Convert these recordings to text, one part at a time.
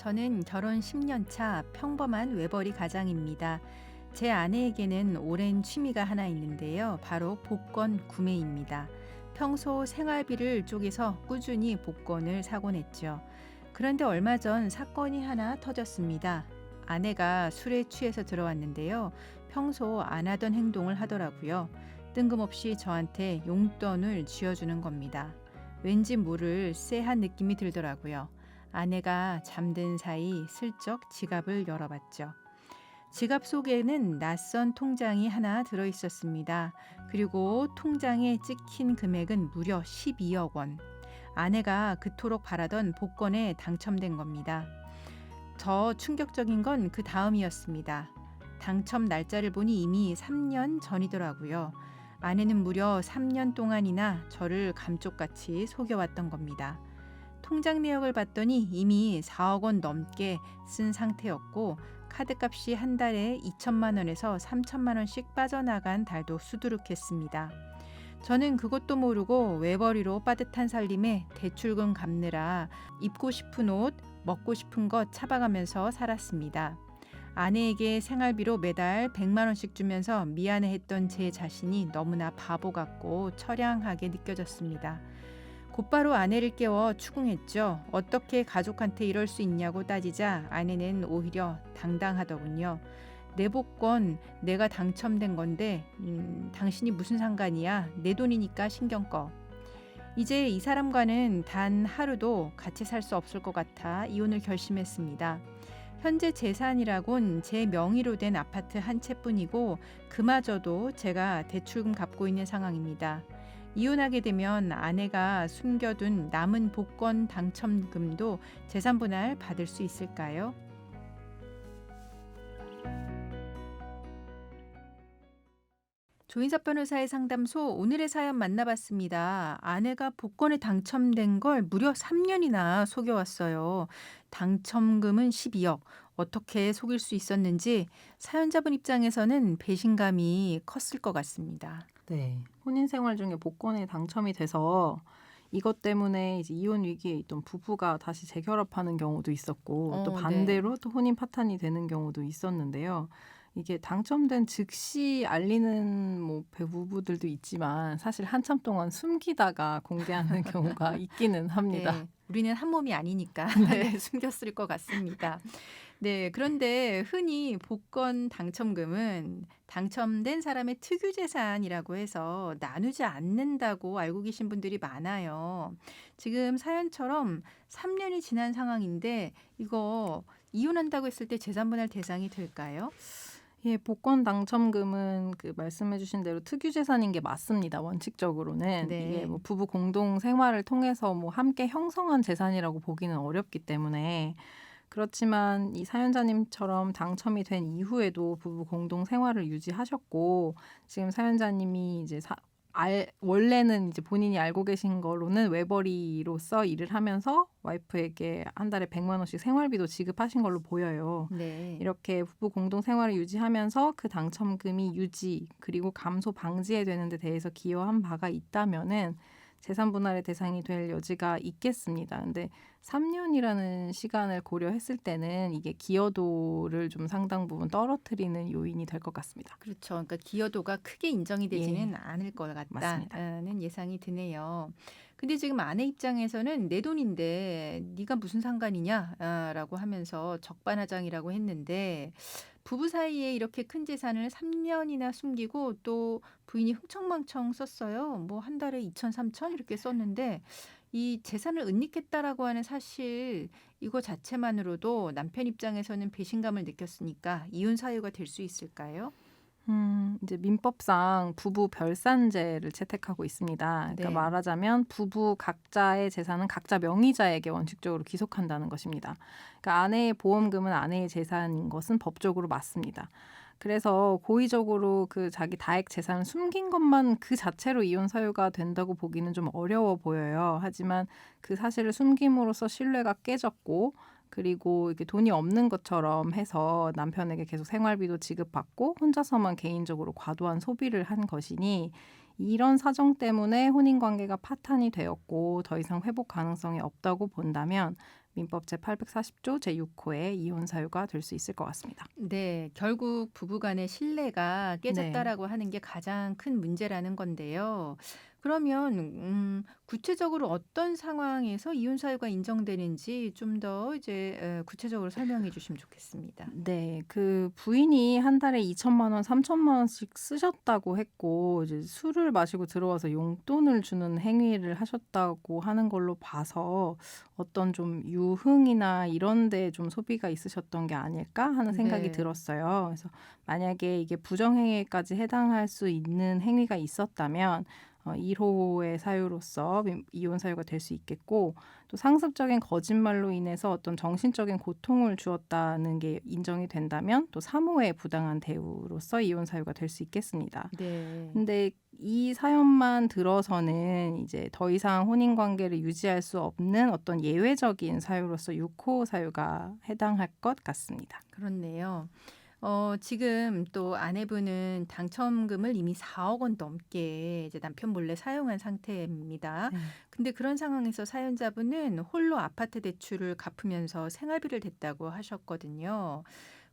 저는 결혼 10년 차 평범한 외벌이 가장입니다. 제 아내에게는 오랜 취미가 하나 있는데요. 바로 복권 구매입니다. 평소 생활비를 쪼개서 꾸준히 복권을 사곤 했죠. 그런데 얼마 전 사건이 하나 터졌습니다. 아내가 술에 취해서 들어왔는데요. 평소 안 하던 행동을 하더라고요. 뜬금없이 저한테 용돈을 쥐어주는 겁니다. 왠지 모를 쎄한 느낌이 들더라고요. 아내가 잠든 사이 슬쩍 지갑을 열어봤죠. 지갑 속에는 낯선 통장이 하나 들어 있었습니다. 그리고 통장에 찍힌 금액은 무려 12억 원. 아내가 그토록 바라던 복권에 당첨된 겁니다. 더 충격적인 건 그 다음이었습니다. 당첨 날짜를 보니 이미 3년 전이더라고요. 아내는 무려 3년 동안이나 저를 감쪽같이 속여왔던 겁니다. 통장 내역을 봤더니 이미 4억 원 넘게 쓴 상태였고 카드값이 한 달에 2천만 원에서 3천만 원씩 빠져나간 달도 수두룩했습니다. 저는 그것도 모르고 외벌이로 빠듯한 살림에 대출금 갚느라 입고 싶은 옷, 먹고 싶은 것 차박하면서 살았습니다. 아내에게 생활비로 매달 100만 원씩 주면서 미안해했던 제 자신이 너무나 바보 같고 처량하게 느껴졌습니다. 곧바로 아내를 깨워 추궁했죠. 어떻게 가족한테 이럴 수 있냐고 따지자 아내는 오히려 당당하더군요. 내 복권 내가 당첨된 건데 당신이 무슨 상관이야. 내 돈이니까 신경 꺼. 이제 이 사람과는 단 하루도 같이 살 수 없을 것 같아 이혼을 결심했습니다. 현재 재산이라곤 제 명의로 된 아파트 한 채뿐이고 그마저도 제가 대출금 갚고 있는 상황입니다. 이혼하게 되면 아내가 숨겨둔 남은 복권 당첨금도 재산분할 받을 수 있을까요? 조인섭 변호사의 상담소 오늘의 사연 만나봤습니다. 아내가 복권에 당첨된 걸 무려 3년이나 속여왔어요. 당첨금은 12억. 어떻게 속일 수 있었는지 사연자분 입장에서는 배신감이 컸을 것 같습니다. 네. 혼인 생활 중에 복권에 당첨이 돼서 이것 때문에 이제 이혼 위기에 있던 부부가 다시 재결합하는 경우도 있었고 또 반대로 또 혼인 파탄이 되는 경우도 있었는데요. 이게 당첨된 즉시 알리는 뭐 배부부들도 있지만 사실 한참 동안 숨기다가 공개하는 경우가 있기는 합니다. 네, 우리는 한 몸이 아니니까 네, 숨겼을 것 같습니다. 네, 그런데 흔히 복권 당첨금은 당첨된 사람의 특유 재산이라고 해서 나누지 않는다고 알고 계신 분들이 많아요. 지금 사연처럼 3년이 지난 상황인데 이거 이혼한다고 했을 때 재산분할 대상이 될까요? 예, 복권 당첨금은 그 말씀해 주신 대로 특유 재산인 게 맞습니다. 원칙적으로는. 네. 이게 뭐 부부 공동 생활을 통해서 뭐 함께 형성한 재산이라고 보기는 어렵기 때문에 그렇지만 이 사연자님처럼 당첨이 된 이후에도 부부 공동 생활을 유지하셨고 지금 사연자님이 이제 원래는 이제 본인이 알고 계신 거로는 외벌이로서 일을 하면서 와이프에게 한 달에 100만 원씩 생활비도 지급하신 걸로 보여요. 네. 이렇게 부부 공동 생활을 유지하면서 그 당첨금이 유지 그리고 감소 방지에 되는 데 대해서 기여한 바가 있다면은 재산 분할의 대상이 될 여지가 있겠습니다. 근데 3년이라는 시간을 고려했을 때는 이게 기여도를 좀 상당 부분 떨어뜨리는 요인이 될 것 같습니다. 그렇죠. 그러니까 기여도가 크게 인정이 되지는 않을 것 맞습니다. 같다는 예상이 드네요. 근데 지금 아내 입장에서는 내 돈인데 네가 무슨 상관이냐라고 하면서 적반하장이라고 했는데 부부 사이에 이렇게 큰 재산을 3년이나 숨기고 또 부인이 흥청망청 썼어요. 뭐 한 달에 2천, 3천 이렇게 썼는데 이 재산을 은닉했다라고 하는 사실 이거 자체만으로도 남편 입장에서는 배신감을 느꼈으니까 이혼 사유가 될 수 있을까요? 이제 민법상 부부 별산제를 채택하고 있습니다. 그러니까 네. 말하자면 부부 각자의 재산은 각자 명의자에게 원칙적으로 귀속한다는 것입니다. 그러니까 아내의 보험금은 아내의 재산인 것은 법적으로 맞습니다. 그래서 고의적으로 그 자기 다액 재산을 숨긴 것만 그 자체로 이혼 사유가 된다고 보기는 좀 어려워 보여요. 하지만 그 사실을 숨김으로써 신뢰가 깨졌고 그리고 이게 돈이 없는 것처럼 해서 남편에게 계속 생활비도 지급받고 혼자서만 개인적으로 과도한 소비를 한 것이니 이런 사정 때문에 혼인관계가 파탄이 되었고 더 이상 회복 가능성이 없다고 본다면 민법 제840조 제6호의 이혼 사유가 될 수 있을 것 같습니다. 네, 결국 부부간의 신뢰가 네. 깨졌다라고 하는 게 가장 큰 문제라는 건데요. 그러면 구체적으로 어떤 상황에서 이혼 사유가 인정되는지 좀 더 이제 구체적으로 설명해 주시면 좋겠습니다. 네. 그 부인이 한 달에 2천만 원, 3천만 원씩 쓰셨다고 했고 이제 술을 마시고 들어와서 용돈을 주는 행위를 하셨다고 하는 걸로 봐서 어떤 좀 유흥이나 이런 데 좀 소비가 있으셨던 게 아닐까 하는 생각이 네. 들었어요. 그래서 만약에 이게 부정행위까지 해당할 수 있는 행위가 있었다면 1호의 사유로서 이혼 사유가 될 수 있겠고 또 상습적인 거짓말로 인해서 어떤 정신적인 고통을 주었다는 게 인정이 된다면 또 3호의 부당한 대우로서 이혼 사유가 될 수 있겠습니다. 네. 근데 이 사연만 들어서는 이제 더 이상 혼인 관계를 유지할 수 없는 어떤 예외적인 사유로서 6호 사유가 해당할 것 같습니다. 그렇네요. 지금 또 아내분은 당첨금을 이미 4억 원 넘게 이제 남편 몰래 사용한 상태입니다. 네. 근데 그런 상황에서 사연자분은 홀로 아파트 대출을 갚으면서 생활비를 댔다고 하셨거든요.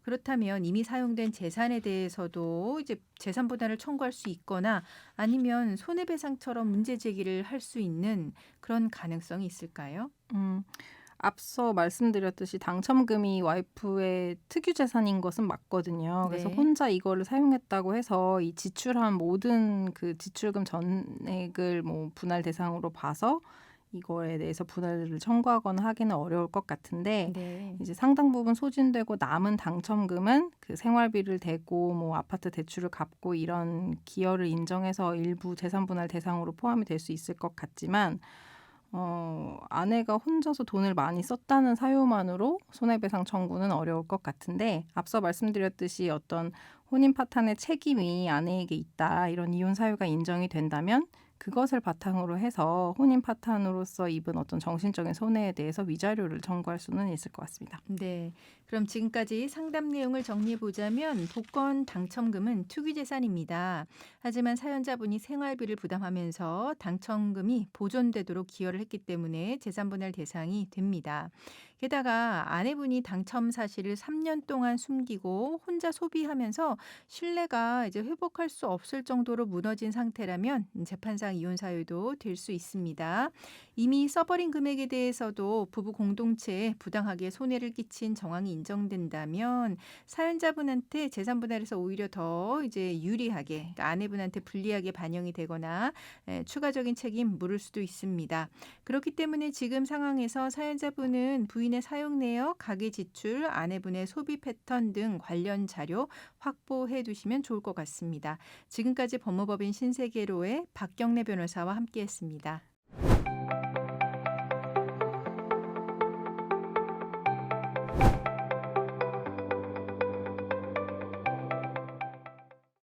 그렇다면 이미 사용된 재산에 대해서도 이제 재산 분할을 청구할 수 있거나 아니면 손해배상처럼 문제 제기를 할 수 있는 그런 가능성이 있을까요? 음. 앞서 말씀드렸듯이 당첨금이 와이프의 특유 재산인 것은 맞거든요. 그래서 네. 혼자 이거를 사용했다고 해서 이 지출한 모든 그 지출금 전액을 뭐 분할 대상으로 봐서 이거에 대해서 분할을 청구하거나 하기는 어려울 것 같은데 네. 이제 상당 부분 소진되고 남은 당첨금은 그 생활비를 대고 뭐 아파트 대출을 갚고 이런 기여를 인정해서 일부 재산 분할 대상으로 포함이 될 수 있을 것 같지만 아내가 혼자서 돈을 많이 썼다는 사유만으로 손해배상 청구는 어려울 것 같은데 앞서 말씀드렸듯이 어떤 혼인 파탄의 책임이 아내에게 있다 이런 이혼 사유가 인정이 된다면 그것을 바탕으로 해서 혼인 파탄으로서 입은 어떤 정신적인 손해에 대해서 위자료를 청구할 수는 있을 것 같습니다. 네. 그럼 지금까지 상담 내용을 정리해 보자면 복권 당첨금은 투기 재산입니다. 하지만 사연자분이 생활비를 부담하면서 당첨금이 보존되도록 기여를 했기 때문에 재산 분할 대상이 됩니다. 게다가 아내분이 당첨 사실을 3년 동안 숨기고 혼자 소비하면서 신뢰가 이제 회복할 수 없을 정도로 무너진 상태라면 재판상 이혼 사유도 될 수 있습니다. 이미 써버린 금액에 대해서도 부부 공동체에 부당하게 손해를 끼친 정황이 인정된다면 사연자분한테 재산 분할에서 오히려 더 이제 유리하게 그러니까 아내분한테 불리하게 반영이 되거나 추가적인 책임 물을 수도 있습니다. 그렇기 때문에 지금 상황에서 사연자분은 부인의 사용 내역, 가계 지출, 아내분의 소비 패턴 등 관련 자료 확보해 두시면 좋을 것 같습니다. 지금까지 법무법인 신세계로의 박경래 변호사와 함께했습니다.